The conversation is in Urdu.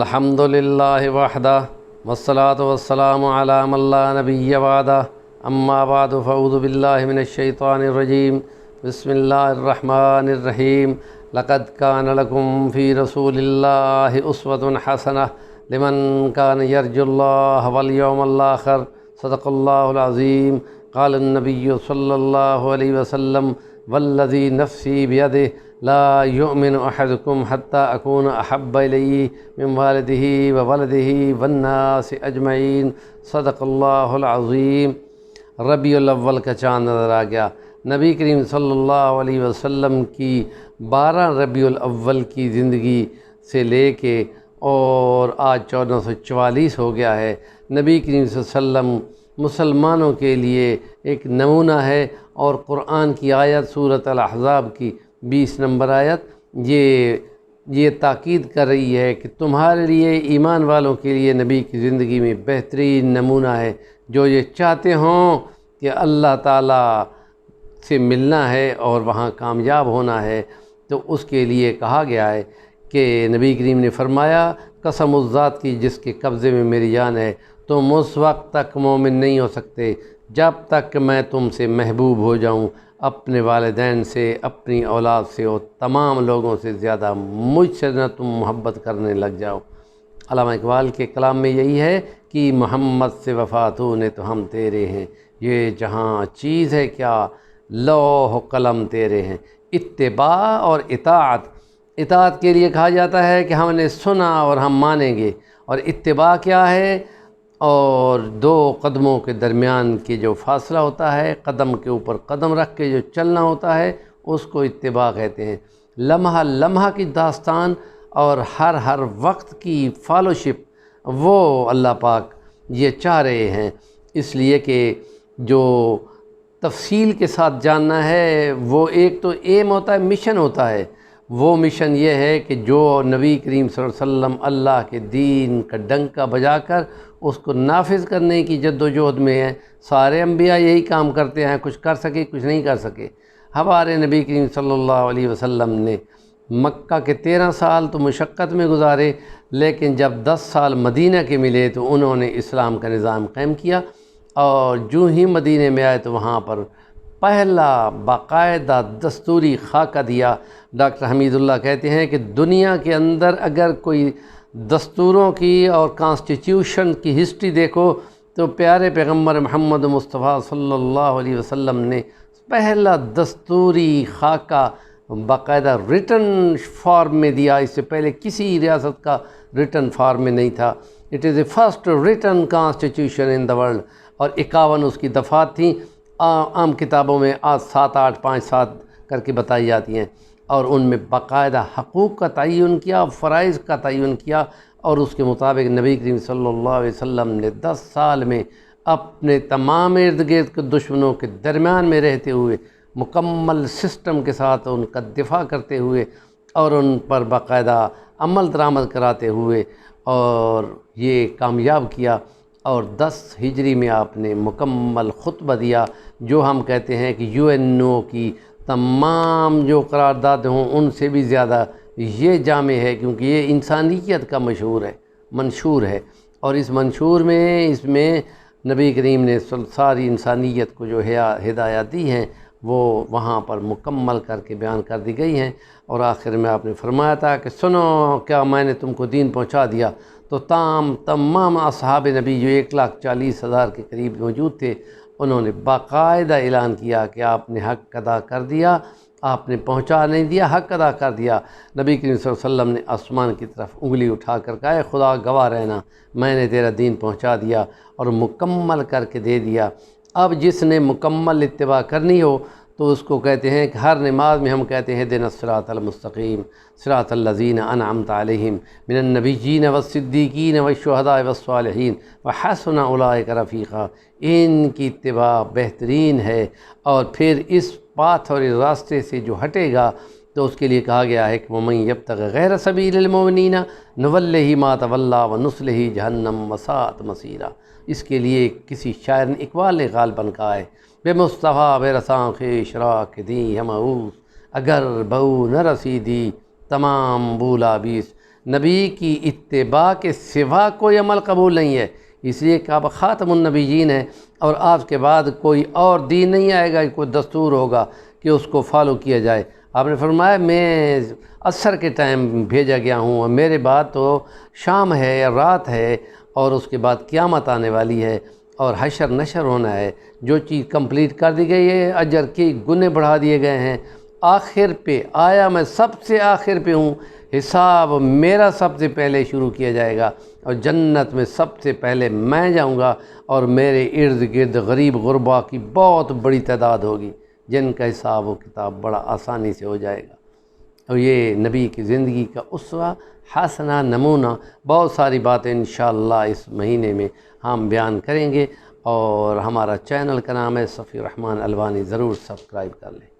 الحمد للہ وحدہ والصلاة والسلام علی من لا نبی بعدہ اما بعد فاعوذ باللہ من الشیطان الرجیم بسم اللہ الرحمن الرحیم لقد کان لکم فی رسول اللہ اسوۃ حسنہ لمن کان یرجو اللہ والیوم الآخر صدق اللہ العظیم قال النبی صلی اللہ علیہ وسلم والذی نفسی بیدہ لا یؤمن احدکم حتی اکون احب الیہ من والدہ وولدہ والناس اجمعین صدق اللہ العظیم۔ ربیع الاول کا چاند نظر آ گیا۔ نبی کریم صلی اللہ علیہ وسلم کی 12 ربیع الاول کی زندگی سے لے کے اور آج 1444 ہو گیا ہے۔ نبی کریم صلی اللہ علیہ وسلم مسلمانوں کے لیے ایک نمونہ ہے، اور قرآن کی آیت سورۃ الاحزاب کی 20 نمبر آیت یہ تاکید کر رہی ہے کہ تمہارے لیے، ایمان والوں کے لیے، نبی کی زندگی میں بہترین نمونہ ہے۔ جو یہ چاہتے ہوں کہ اللہ تعالیٰ سے ملنا ہے اور وہاں کامیاب ہونا ہے، تو اس کے لیے کہا گیا ہے کہ نبی کریم نے فرمایا قسم اس ذات کی جس کے قبضے میں میری جان ہے، تم اس وقت تک مومن نہیں ہو سکتے جب تک میں تم سے محبوب ہو جاؤں، اپنے والدین سے، اپنی اولاد سے اور تمام لوگوں سے زیادہ مجھ سے نہ تم محبت کرنے لگ جاؤ۔ علامہ اقبال کے کلام میں یہی ہے کہ محمد سے وفاتوں نے تو ہم تیرے ہیں، یہ جہاں چیز ہے کیا لوح و قلم تیرے ہیں۔ اتباع اور اطاعت کے لیے کہا جاتا ہے کہ ہم نے سنا اور ہم مانیں گے، اور اتباع کیا ہے؟ اور 2 قدموں کے درمیان کی جو فاصلہ ہوتا ہے، قدم کے اوپر قدم رکھ کے جو چلنا ہوتا ہے، اس کو اتباع کہتے ہیں۔ لمحہ لمحہ کی داستان اور ہر وقت کی فالوشپ وہ اللہ پاک یہ چاہ رہے ہیں، اس لیے کہ جو تفصیل کے ساتھ جاننا ہے، وہ ایک تو ایم ہوتا ہے، مشن ہوتا ہے۔ وہ مشن یہ ہے کہ جو نبی کریم صلی اللہ علیہ وسلم اللہ کے دین کا ڈنکا بجا کر اس کو نافذ کرنے کی جد و جہد میں ہیں۔ سارے انبیاء یہی کام کرتے ہیں، کچھ کر سکے کچھ نہیں کر سکے۔ ہمارے نبی کریم صلی اللہ علیہ وسلم نے مکہ کے 13 سال تو مشقت میں گزارے، لیکن جب 10 سال مدینہ کے ملے تو انہوں نے اسلام کا نظام قائم کیا، اور جو ہی مدینہ میں آئے تو وہاں پر پہلا باقاعدہ دستوری خاکہ دیا۔ ڈاکٹر حمید اللہ کہتے ہیں کہ دنیا کے اندر اگر کوئی دستوروں کی اور کانسٹیٹیوشن کی ہسٹری دیکھو تو پیارے پیغمبر محمد مصطفیٰ صلی اللہ علیہ وسلم نے پہلا دستوری خاکہ باقاعدہ ریٹن فارم میں دیا۔ اس سے پہلے کسی ریاست کا ریٹن فارم میں نہیں تھا۔ It is a first return constitution in the world, اور 51 اس کی دفعات تھیں۔ عام کتابوں میں 7 8 5 7 کر کے بتائی جاتی ہیں، اور ان میں باقاعدہ حقوق کا تعین کیا، فرائض کا تعین کیا، اور اس کے مطابق نبی کریم صلی اللہ علیہ وسلم نے 10 سال میں اپنے تمام ارد گرد کے دشمنوں کے درمیان میں رہتے ہوئے مکمل سسٹم کے ساتھ ان کا دفاع کرتے ہوئے اور ان پر باقاعدہ عمل درآمد کراتے ہوئے اور یہ کامیاب کیا۔ اور 10 ہجری میں آپ نے مکمل خطبہ دیا، جو ہم کہتے ہیں کہ UNO کی تمام جو قرارداد ہوں ان سے بھی زیادہ یہ جامع ہے، کیونکہ یہ انسانیت کا منشور ہے، اور اس منشور میں اس میں نبی کریم نے ساری انسانیت کو جو ہدایات دی ہیں وہ وہاں پر مکمل کر کے بیان کر دی گئی ہیں۔ اور آخر میں آپ نے فرمایا تھا کہ سنو، کیا میں نے تم کو دین پہنچا دیا؟ تو تمام اصحاب نبی جو 1,40,000 کے قریب موجود تھے، انہوں نے باقاعدہ اعلان کیا کہ آپ نے حق ادا کر دیا، آپ نے پہنچا نہیں دیا، حق ادا کر دیا۔ نبی کریم صلی اللہ علیہ وسلم نے آسمان کی طرف انگلی اٹھا کر کہا، اے خدا گواہ رہنا، میں نے تیرا دین پہنچا دیا اور مکمل کر کے دے دیا۔ اب جس نے مکمل اتباع کرنی ہو تو اس کو کہتے ہیں کہ ہر نماز میں ہم کہتے ہیں اہدنا الصراط المستقیم صراط الذین انعمت علیہم من النبیین والصدیقین والشہداء والصالحین وحسن اولئک رفیقا۔ ان کی اتباع بہترین ہے، اور پھر اس پاتھ اور اس راستے سے جو ہٹے گا تو اس کے لیے کہا گیا ہے کہ وَمَن یبتغ غیر سبیل المؤمنین نولہ ما تولی ونصلہ جہنم وساءت مصیرا۔ اس کے لیے کسی شاعر نے اقبال نے غالباً کہا ہے، بے مصطفیٰ بے رساں خویش راک دی ہمعوس، اگر بہو نہ رسیدی تمام بولا بیس۔ نبی کی اتباع کے سوا کوئی عمل قبول نہیں ہے، اس لیے کہ آپ خاتم النبیین ہیں اور آپ کے بعد کوئی اور دین نہیں آئے گا، کوئی دستور ہوگا کہ اس کو فالو کیا جائے۔ آپ نے فرمایا میں عصر کے ٹائم بھیجا گیا ہوں اور میرے بعد تو شام ہے یا رات ہے، اور اس کے بعد قیامت آنے والی ہے اور حشر نشر ہونا ہے۔ جو چیز کمپلیٹ کر دی گئی ہے، اجر کے گنے بڑھا دیے گئے ہیں۔ آخر پہ آیا میں سب سے آخر پہ ہوں، حساب میرا سب سے پہلے شروع کیا جائے گا اور جنت میں سب سے پہلے میں جاؤں گا، اور میرے ارد گرد غریب غربا کی بہت بڑی تعداد ہوگی جن کا حساب و کتاب بڑا آسانی سے ہو جائے گا۔ اور یہ نبی کی زندگی کا اسوہ حسنہ نمونہ، بہت ساری باتیں انشاءاللہ اس مہینے میں ہم بیان کریں گے، اور ہمارا چینل کا نام ہے صفی الرحمن الوانی، ضرور سبسکرائب کر لیں۔